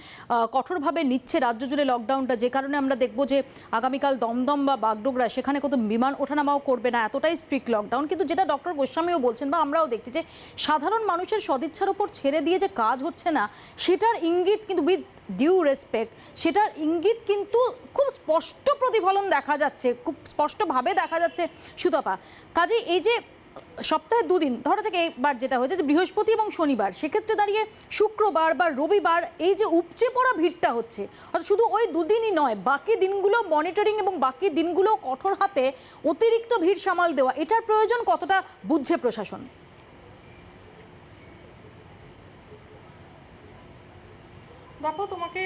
কঠোরভাবে নিচ্ছে রাজ্য জুড়ে লকডাউনটা, যে কারণে আমরা দেখবো যে আগামীকাল দমদম বা বাগডোগরা সেখানে কত বিমান ওঠানামাও করবে না, এতটাই স্ট্রিক্ট লকডাউন। কিন্তু যেটা ডক্টর গোস্বামীও বলছেন বা আমরাও দেখছি যে সাধারণ মানুষের সদিচ্ছার উপর ছেড়ে দিয়ে যে কাজ হচ্ছে না, সেটার ইঙ্গিত কিন্তু উইথ ডিউ রেসপেক্ট, সেটার ইঙ্গিত কিন্তু খুব স্পষ্ট প্রতিফলন দেখা যাচ্ছে, খুব স্পষ্টভাবে দেখা যাচ্ছে সুতপা। কাজে এই যে সপ্তাহে দুদিন ধরা যাক, এইবার যেটা হয়েছে যে বৃহস্পতি এবং শনিবার, সেক্ষেত্রে দাঁড়িয়ে শুক্রবার বা রবিবার এই যে উপচে পড়া ভিড়টা হচ্ছে, অর্থাৎ শুধু ওই দুদিনই নয়, বাকি দিনগুলো মনিটরিং এবং বাকি দিনগুলো কঠোর হাতে অতিরিক্ত ভিড় সামাল দেওয়া, এটার প্রয়োজন কতটা বুঝছে প্রশাসন? দেখো, তোমাকে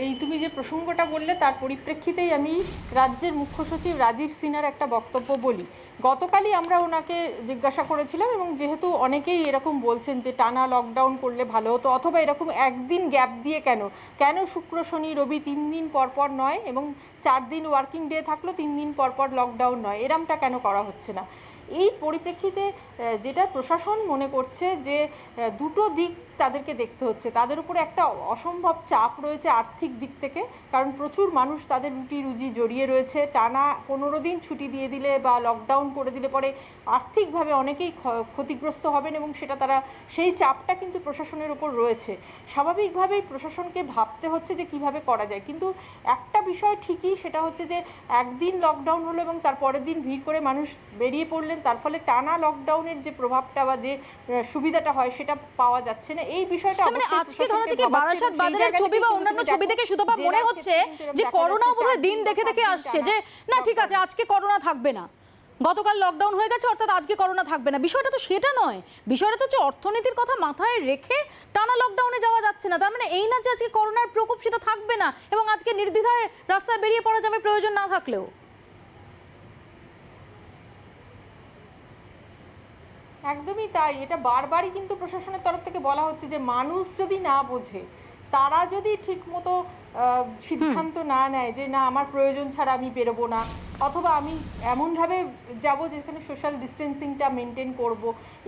এই তুমি যে প্রসঙ্গটা বললে তার পরিপ্রেক্ষিতেই আমি রাজ্যের মুখ্য সচিব রাজীব সিনহার একটা বক্তব্য বলি। গতকালই আমরা ওনাকে জিজ্ঞাসা করেছিলাম, এবং যেহেতু অনেকেই এরকম বলছেন যে টানা লকডাউন করলে ভালো হতো, অথবা এরকম একদিন গ্যাপ দিয়ে কেন শুক্র শনি রবি 3 দিন পর নয়, এবং 4 দিন ওয়ার্কিং ডে থাকলো, 3 দিন পর লকডাউন নয়, এরমটা কেন করা হচ্ছে না? এই পরিপ্রেক্ষিতে যেটা প্রশাসন মনে করছে যে দুটো দিক তাদেরকে দেখতে হচ্ছে। তাদের উপরে একটা অসম্ভব চাপ রয়েছে আর্থিক দিক থেকে, কারণ প্রচুর মানুষ তাদের রুটি রুজি জড়িয়ে রয়েছে। টানা 15 দিন ছুটি দিয়ে দিলে বা লকডাউন করে দিলে পরে আর্থিকভাবে অনেকেই ক্ষতিগ্রস্ত হবেন, এবং সেটা তারা, সেই চাপটা কিন্তু প্রশাসনের উপর রয়েছে। স্বাভাবিকভাবেই প্রশাসনকে ভাবতে হচ্ছে যে কিভাবে করা যায়। কিন্তু একটা বিষয় ঠিকই, সেটা হচ্ছে যে একদিন লকডাউন হলো এবং তার পরের দিন ভিড় করে মানুষ বেরিয়ে পড়লেন, তার ফলে টানা লকডাউনের যে প্রভাবটা বা যে সুবিধাটা হয় সেটা পাওয়া যাচ্ছে না। এই বিষয়টা মানে আজকে ধরা যাচ্ছে কি বারাসাত বাজারের ছবি বা অন্যান্য ছবি দেখে সুতপা মনে হচ্ছে যে করোনা বোধহয় দিন দেখে দেখে আসছে, যে না ঠিক আছে আজকে করোনা থাকবে না, গতকাল লকডাউন হয়ে গেছে অর্থাৎ আজকে করোনা থাকবে না। বিষয়টা তো সেটা নয়, বিষয়টা তো হচ্ছে অর্থনীতির কথা মাথায় রেখে টানা লকডাউনে যাওয়া যাচ্ছে না। তার মানে এই না যে আজকে করোনার প্রকোপ সেটা থাকবে না এবং আজকে নির্দ্বিধায় রাস্তায় বেরিয়ে পড়া যাবে প্রয়োজন না থাকলেও। একদমই তাই। এটা বারবারই কিন্তু প্রশাসনের তরফ থেকে বলা হচ্ছে যে মানুষ যদি না বোঝে, তারা যদি ঠিক মতো সিদ্ধান্ত না নেয় যে না আমার প্রয়োজন ছাড়া আমি বেরোবো না, অথবা আমি এমনভাবে যাব যেখানে সোশ্যাল ডিস্টেন্সিংটা মেনটেন করব,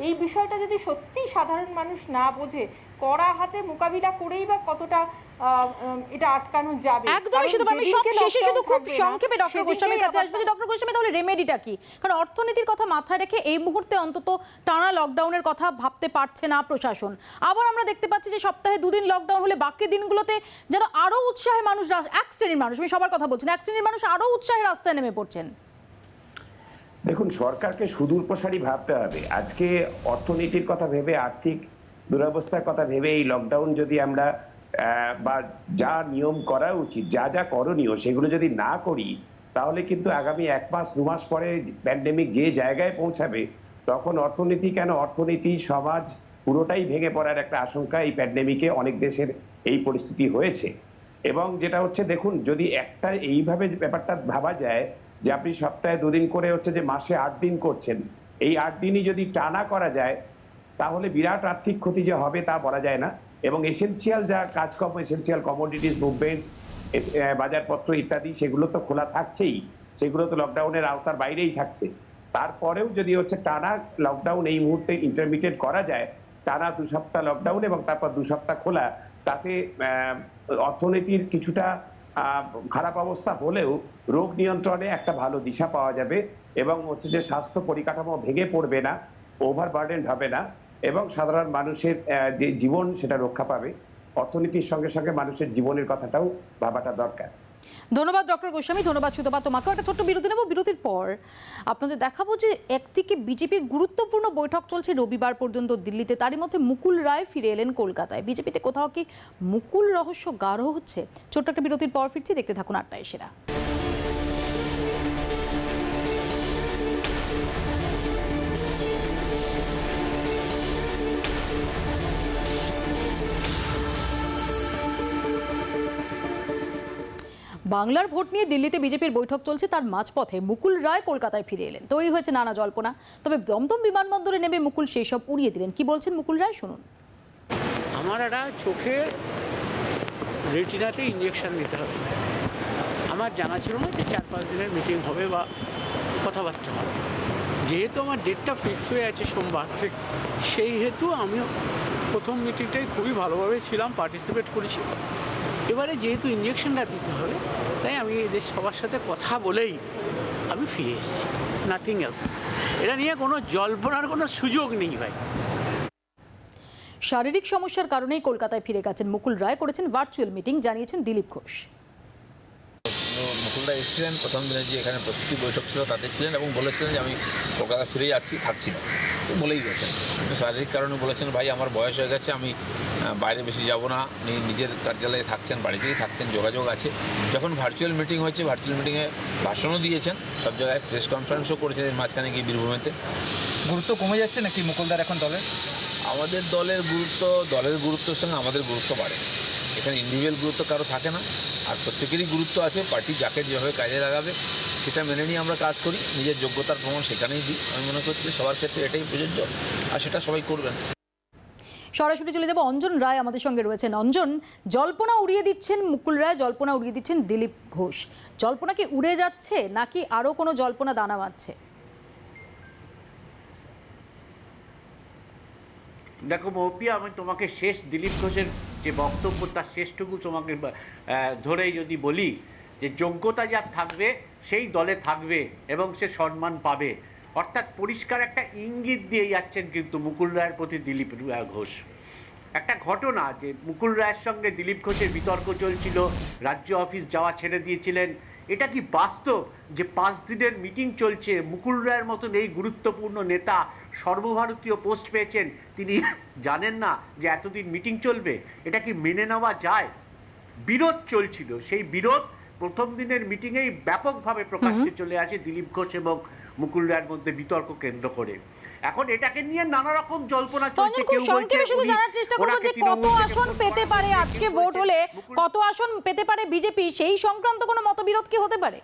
এই বিষয়টা যদি সত্যি সাধারণ মানুষ না বোঝে, কড়া হাতে মোকাবিলা করেই বা কতটা এটা আটকানো যাবে? একদমই। শুধু আমি সব শেষে শুধু খুব সংক্ষেপে ডক্টর গোস্বামীর কাছে আসবে যে ডক্টর গোস্বামী, তাহলে রেমেডিটা কি? কারণ অর্থনীতির কথা মাথায় রেখে এই মুহূর্তে অন্তত টানা লকডাউনের কথা ভাবতে পারছে না প্রশাসন। আবার আমরা দেখতে পাচ্ছি যে সপ্তাহে 2 দিন লকডাউন হলে বাকি দিনগুলোতে যেন আরো উৎসাহে মানুষ, এক শ্রেণীর মানুষ, আমি সবার কথা বলছি না, এক শ্রেণীর মানুষ আরো উৎসাহে রাস্তায় নেমে পড়ছেন। দেখুন, সরকারকে সুদূর প্রসারী ভাবতে হবে। আজকে অর্থনীতির কথা ভেবে, আর্থিক দুরবস্থার কথা ভেবে এই লকডাউন যদি আমরা বা যা নিয়ম করা উচিত, যা করণীয়, সেগুলো যদি না করি, তাহলে কিন্তু আগামী 1 মাস 2 মাস পরে প্যান্ডেমিক যে জায়গায় পৌঁছাবে, তখন অর্থনীতি কেন, অর্থনীতি সমাজ পুরোটাই ভেঙে পড়ার একটা আশঙ্কা এই প্যান্ডেমিকে অনেক দেশের এই পরিস্থিতি হয়েছে। এবং যেটা হচ্ছে, দেখুন, যদি একটা এইভাবে ব্যাপারটা ভাবা যায় যে আপনি সপ্তাহে 2 দিন করে হচ্ছে যে মাসে 8 দিন করছেন, এই 8 দিনই যদি টানা করা যায়, তাহলে বিরাট আর্থিক ক্ষতি যে হবে তা বলা যায় না। এবং এসেনশিয়াল যা কাজকর্ম, এসেনশিয়াল কমোডিটিস, মুভমেন্টস, বাজারপত্র ইত্যাদি, সেগুলো তো খোলা থাকছেই, সেগুলো তো লকডাউনের আওতার বাইরেই থাকছে। তারপরেও যদি হচ্ছে টানা লকডাউন এই মুহূর্তে ইন্টারমিডিয়েট করা যায়, টানা 2 সপ্তাহ লকডাউন এবং তারপর 2 সপ্তাহ খোলা, তাতে অর্থনীতির কিছুটা খারাপ অবস্থা হলেও রোগ নিয়ন্ত্রণে একটা ভালো দিশা পাওয়া যাবে, এবং হচ্ছে যে স্বাস্থ্য পরিকাঠামো ভেঙে পড়বে না, ওভারবার্ডেন হবে না, এবং সাধারণ মানুষের যে জীবন সেটা রক্ষা পাবে। অর্থনীতির সঙ্গে সঙ্গে মানুষের জীবনের কথাটাও ভাবাটা দরকার। ধন্যবাদ ডক্টর গোস্বামী, ধন্যবাদ সুতপা তোমাকেও। একটা ছোট্ট বিরতি নেব, বিরতির পর আপনাদের দেখাবো যে একদিকে বিজেপির গুরুত্বপূর্ণ বৈঠক চলছে রবিবার পর্যন্ত দিল্লিতে, তারই মধ্যে মুকুল রায় ফিরে এলেন কলকাতায়। বিজেপিতে কোথাও কি মুকুল রহস্য গাঢ় হচ্ছে? ছোট্ট একটা বিরতির পর ফিরছি, দেখতে থাকুন 8টায় সেরা। বাংলার ভোট নিয়ে দিল্লিতে বিজেপির বৈঠক চলছে, তার মাঝপথে মুকুল রায় কলকাতায় ফিরে এলেন। তৈরি হয়েছে নানা জল্পনা, তবে দমদম বিমানবন্দরে নেমে মুকুল সেই সব উড়িয়ে দিলেন। কি বলছেন মুকুল রায়, শুনুন। আমার একটা চোখে রেটিনাতে ইঞ্জেকশন নিতে হবে। আমার জানা ছিল না যে 4-5 দিনের মিটিং হবে বা কথাবার্তা হবে। যেহেতু আমার ডেটটা ফিক্স হয়ে আছে সোমবার, সেই হেতু আমিও প্রথম মিটিংটাই খুবই ভালোভাবে ছিলাম, পার্টিসিপেট করেছি। এবারে যেহেতু ইঞ্জেকশনটা দিতে হবে, তাই আমি এদের সবার সাথে কথা বলেই আমি ফিরে এসেছি, নাথিং এলস। এটা নিয়ে কোনো জল্পনার কোনো সুযোগ নেই ভাই। শারীরিক সমস্যার কারণেই কলকাতায় ফিরে গেছেন মুকুল রায়, করেছেন ভার্চুয়াল মিটিং, জানিয়েছেন দিলীপ ঘোষ। মুকুলদা এসেছিলেন প্রথম দিনে, যে এখানে প্রস্তুতি বৈঠক ছিল তাতে ছিলেন এবং বলেছিলেন যে আমি কলকাতা ফিরে যাচ্ছি, থাকছি না, তো বলেই গেছেন। কিন্তু শারীরিক কারণে বলেছেন, ভাই আমার বয়স হয়ে গেছে, আমি বাইরে বেশি যাব না, নিজের কার্যালয়ে থাকছেন, বাড়িতেই থাকছেন, যোগাযোগ আছে। যখন ভার্চুয়াল মিটিং হয়েছে, ভার্চুয়াল মিটিংয়ে ভাষণও দিয়েছেন, সব জায়গায় প্রেস কনফারেন্সও করেছেন মাঝখানে গিয়ে বীরভূমেতে। গুরুত্ব কমে যাচ্ছে নাকি মুকুলদার এখন দলের? আমাদের দলের গুরুত্বের সঙ্গে আমাদের গুরুত্ব বাড়ে। এখানে ইন্ডিভিজুয়াল গুরুত্ব কারো থাকে না, আর প্রত্যেকেরই গুরুত্ব আছে। পার্টি যাকে যেভাবে কাজে লাগাবে সেটা মেনে নিয়ে আমরা কাজ করি, নিজের যোগ্যতার প্রমাণ সেখানেই দিই। আমি মনে করছি সবার ক্ষেত্রে এটাই প্রযোজ্য, আর সেটা সবাই করবেন। সরাসরি চলে যাব, অঞ্জন রায় আমাদের সঙ্গে রয়েছেন। অঞ্জন, জল্পনা উড়িয়ে দিচ্ছেন মুকুল রায়, জল্পনা উড়িয়ে দিচ্ছেন দিলীপ ঘোষ। জল্পনা কি উড়ে যাচ্ছে নাকি আরও কোনো জল্পনা দানা বাঁধছে? দেখো মৌপিয়া, আমি তোমাকে শেষ দিলীপ ঘোষের যে বক্তব্য তার শেষটুকু তোমাকে ধরেই যদি বলি যে যোগ্যতা যার থাকবে সেই দলে থাকবে এবং সে সম্মান পাবে, অর্থাৎ পরিষ্কার একটা ইঙ্গিত দিয়ে যাচ্ছেন কিন্তু মুকুল রায়ের প্রতি দিলীপ ঘোষ। একটা ঘটনা যে মুকুল রায়ের সঙ্গে দিলীপ ঘোষের বিতর্ক চলছিল, রাজ্য অফিস যাওয়া ছেড়ে দিয়েছিলেন। এটা কি বাস্তব যে 5 দিনের মিটিং চলছে, মুকুল রায়ের মতন এই গুরুত্বপূর্ণ নেতা সর্বভারতীয় পোস্ট পেয়েছেন, তিনি জানেন না যে এতদিন মিটিং চলবে? এটা কি মেনে নেওয়া যায়? বিরোধ চলছিল, সেই বিরোধ প্রথম দিনের মিটিংয়েই ব্যাপকভাবে প্রকাশ্যে চলে আসে দিলীপ ঘোষ এবং মুকুল রায়ের মধ্যে বিতর্ক কেন্দ্র করে। এখন এটাকে নিয়ে নানা রকম জল্পনা চলছে। কেউ সংক্ষেপে শুধু জানার চেষ্টা করব যে কত আসন পেতে পারে আজকে ভোট হলে, কত আসন পেতে পারে বিজেপি, সেই সংক্রান্ত কোনো মতবিরোধ কি হতে পারে?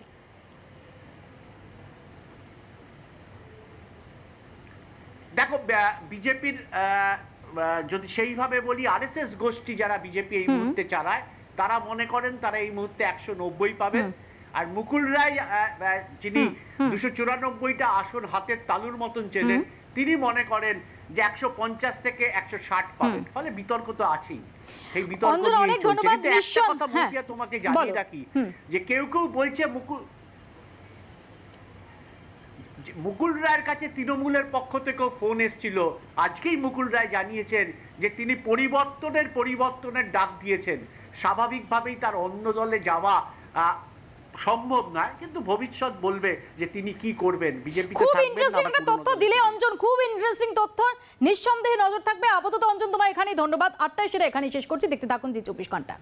দেখো বিজেপির যদি সেইভাবে বলি, আরএসএস গোষ্ঠী যারা বিজেপি এই মুহূর্তে চালায়, তারা মনে করেন তারা এই মুহূর্তে 190 পাবেন। আর মুকুল রায় যিনি 294টা আসন হাতের তালুর মতন চেনেন, তিনি মনে করেন যে 150 থেকে 160 পাবেন। ফলে বিতর্ক তো আছেই, সেই বিতর্ক নিয়ে চলছে। কিন্তু একটা কথা মুপিয়া তোমাকে জানিয়ে রাখি যে কেউ কেউ বলছে মুকুল রায়ের কাছে তৃণমূলের পক্ষ থেকেও ফোন এসেছিল। আজকেই মুকুল রায় জানিয়েছেন যে তিনি পরিবর্তনের ডাক দিয়েছেন। স্বাভাবিকভাবেই তার অন্য দলে যাওয়া সম্ভব নয়, কিন্তু ভবিষ্যৎ বলবে যে তিনি কি করবেন, বিজেপিতে খুব থাকবেন। ইন্টারেস্টিং একটা তথ্য দিলে অঞ্জন, খুব ইন্টারেস্টিং তথ্য, নিঃসন্দেহে নজর থাকবে। আপাতত অঞ্জন তোমায় এখানেই ধন্যবাদ। 8টায় সেটা এখানেই শেষ করছি, দেখতে থাকুন জি 24 ঘন্টা।